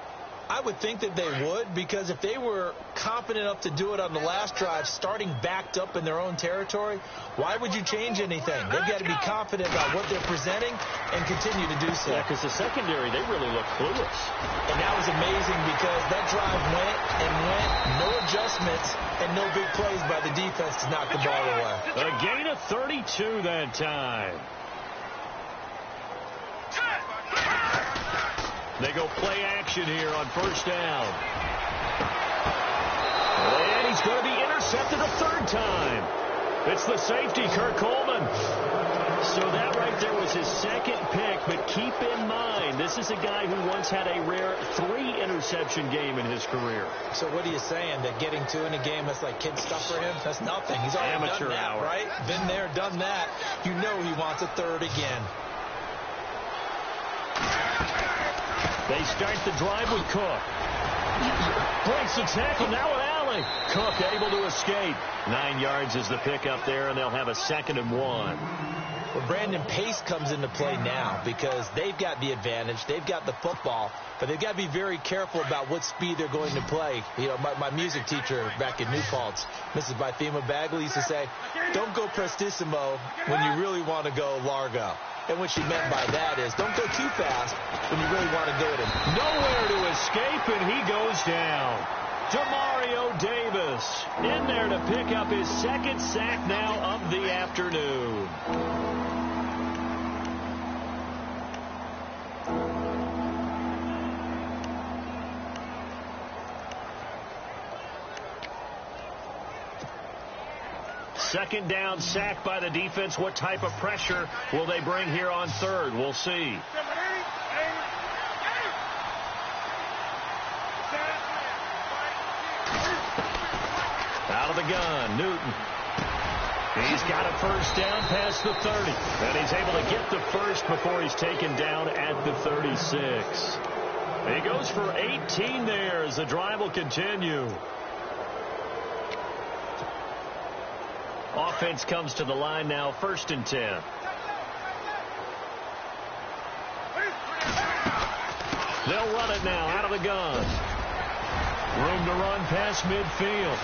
I would think that they would, because if they were confident enough to do it on the last drive, starting backed up in their own territory, why would you change anything? They've got to be confident about what they're presenting and continue to do so. Yeah, because the secondary, they really look clueless. And that was amazing because that drive went and went, no adjustments, and no big plays by the defense to knock the ball away. A gain of 32 that time. They go play action here on first down. And he's going to be intercepted a 3rd time. It's the safety, Kirk Coleman. So that right there was his 2nd pick, but keep in mind, this is a guy who once had a rare 3-interception game in his career. So what are you saying, that getting 2 in a game, that's like kid stuff for him? That's nothing. He's already amateur done that, hour. right? Been there, done that. You know he wants a 3rd again. They start the drive with Cook. Breaks the tackle, now with Allen. Cook able to escape. 9 yards is the pickup there, and they'll have a 2nd and 1. Well, Brandon, pace comes into play now because they've got the advantage. They've got the football, but they've got to be very careful about what speed they're going to play. You know, my music teacher back in New Paltz, Mrs. Bythema Bagley, used to say, don't go prestissimo when you really want to go largo. And what she meant by that is don't go too fast when you really want to go to nowhere to escape, and he goes down. Demario Davis in there to pick up his 2nd sack now of the afternoon. Second down, sack by the defense. What type of pressure will they bring here on 3rd? We'll see. Out of the gun, Newton. He's got a first down past the 30. And he's able to get the first before he's taken down at the 36. He goes for 18 there as the drive will continue. Offense comes to the line now, 1st and 10. They'll run it now out of the gun. Room to run past midfield.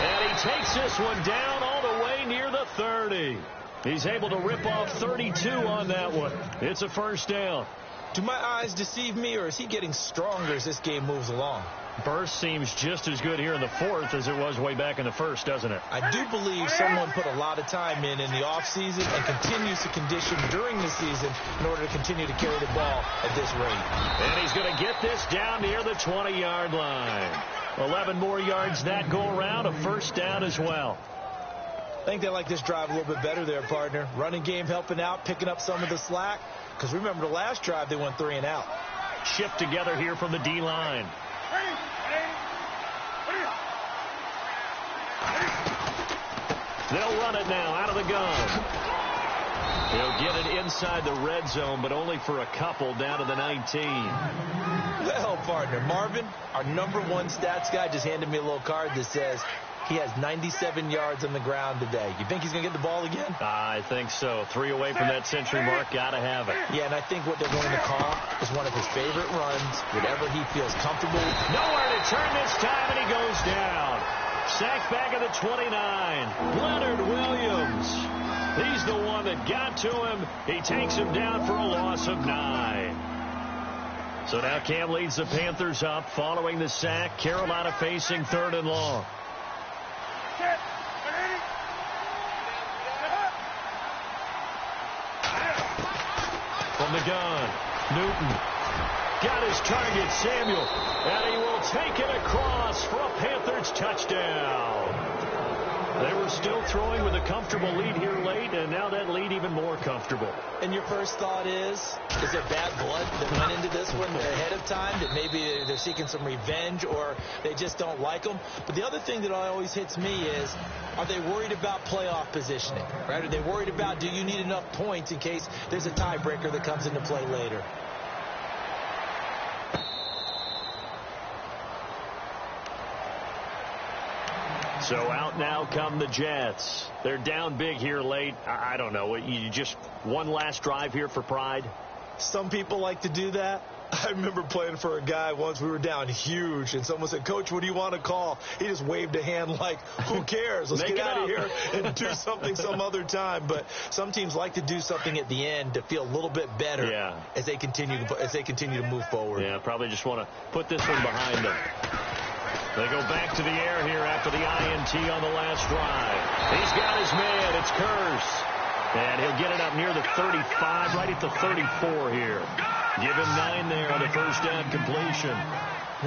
And he takes this one down all the way near the 30. He's able to rip off 32 on that one. It's a first down. Do my eyes deceive me, or is he getting stronger as this game moves along? Burst seems just as good here in the fourth as it was way back in the first, doesn't it? I do believe someone put a lot of time in the offseason and continues to condition during the season in order to continue to carry the ball at this rate. And he's going to get this down near the 20-yard line. 11 more yards that go around, a first down as well. I think they like this drive a little bit better there, partner. Running game helping out, picking up some of the slack. Because remember the last drive, they went 3 and out. Shift together here from the D-line. They'll run it now out of the gun. He'll get it inside the red zone, but only for a couple down to the 19. Well, partner, Marvin, our #1 stats guy, just handed me a little card that says he has 97 yards on the ground today. You think he's going to get the ball again? I think so. 3 away from that century mark. Got to have it. Yeah, and I think what they're going to call is one of his favorite runs, whatever he feels comfortable. Nowhere to turn this time, and he goes down. Sacked back at the 29. Leonard Williams. He's the one that got to him. He takes him down for a loss of 9. So now Cam leads the Panthers up following the sack. Carolina facing 3rd and long. From the gun, Newton got his target, Samuel, and he will take it across for a Panthers touchdown. They were still throwing with a comfortable lead here late, and now that lead even more comfortable. And your first thought is there bad blood that went into this one ahead of time, that maybe they're seeking some revenge or they just don't like them? But the other thing that always hits me is, are they worried about playoff positioning? Right? Are they worried about, do you need enough points in case there's a tiebreaker that comes into play later? So out now come the Jets. They're down big here late. I don't know. You just one last drive here for pride? Some people like to do that. I remember playing for a guy once. We were down huge, and someone said, "Coach, what do you want to call?" He just waved a hand like, who cares? Let's get out of here and do something some other time. But some teams like to do something at the end to feel a little bit better as they continue to move forward. Yeah, probably just want to put this one behind them. They go back to the air here after the INT on the last drive. He's got his man. It's Curse. And he'll get it up near the 35, right at the 34 here. Give him 9 there on the first down completion.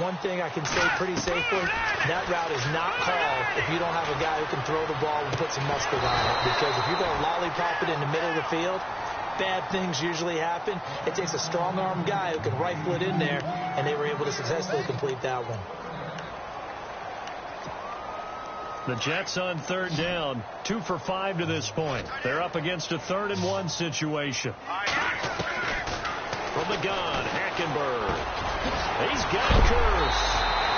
One thing I can say pretty safely, that route is not called if you don't have a guy who can throw the ball and put some muscle on it. Because if you're going to lollipop it in the middle of the field, bad things usually happen. It takes a strong-arm guy who can rifle it in there, and they were able to successfully complete that one. The Jets on 3rd down, 2 for 5 to this point. They're up against a 3rd and 1 situation. From the gun, Hackenberg. He's got Curse.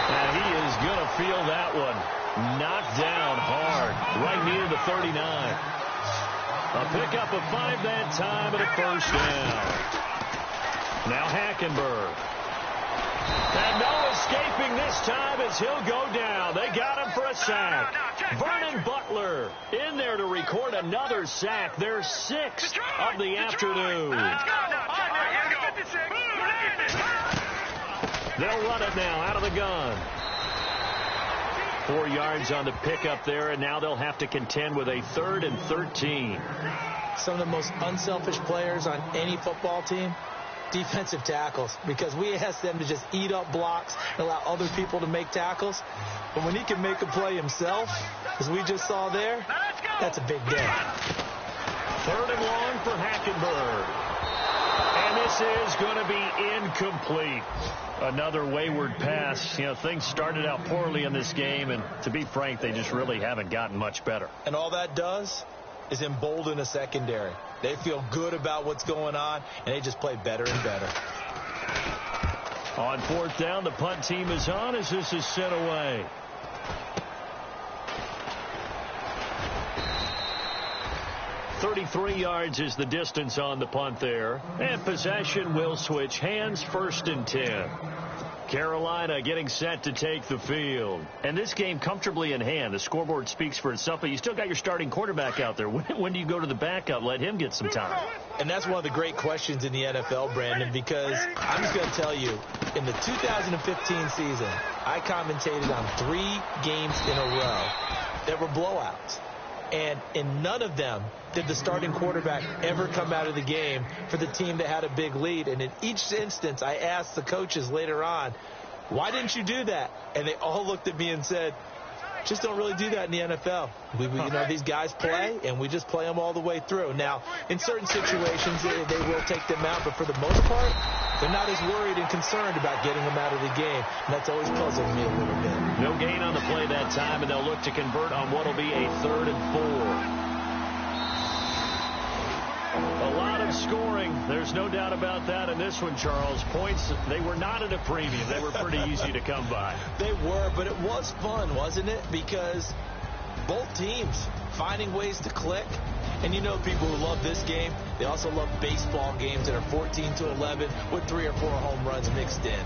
And he is going to feel that one. Knocked down hard, right near the 39. A pickup of 5 that time and a first down. Now Hackenberg. And no escaping this time as he'll go down. They got him for a sack. Vernon Butler in there to record another sack. Their 6th of the afternoon. They'll run it now out of the gun. 4 yards on the pickup there, and now they'll have to contend with a 3rd and 13. Some of the most unselfish players on any football team, defensive tackles, because we ask them to just eat up blocks and allow other people to make tackles. But when he can make a play himself, as we just saw there, that's a big day. 3rd and long for Hackenberg. And this is going to be incomplete. Another wayward pass. You know, things started out poorly in this game, and to be frank, they just really haven't gotten much better. And all that does is embolden a secondary. They feel good about what's going on, and they just play better and better. On 4th down, the punt team is on as this is sent away. .33 yards is the distance on the punt there. And possession will switch hands, 1st and 10. Carolina getting set to take the field. And this game comfortably in hand. The scoreboard speaks for itself, but you still got your starting quarterback out there. When do you go to the backup? Let him get some time. And that's one of the great questions in the NFL, Brandon, because I'm just going to tell you, in the 2015 season, I commentated on 3 games in a row that were blowouts. And in none of them did the starting quarterback ever come out of the game for the team that had a big lead. And in each instance, I asked the coaches later on, why didn't you do that? And they all looked at me and said, just don't really do that in the NFL. These guys play, and we just play them all the way through. Now, in certain situations, they will take them out, but for the most part, they're not as worried and concerned about getting them out of the game. And that's always puzzled me a little bit. No gain on the play that time, and they'll look to convert on what will be a 3rd and 4. A lot of scoring. There's no doubt about that in this one, Charles. Points, they were not at a premium. They were pretty easy to come by. They were, but it was fun, wasn't it? Because both teams finding ways to click. And people who love this game, they also love baseball games that are 14-11 with 3 or 4 home runs mixed in.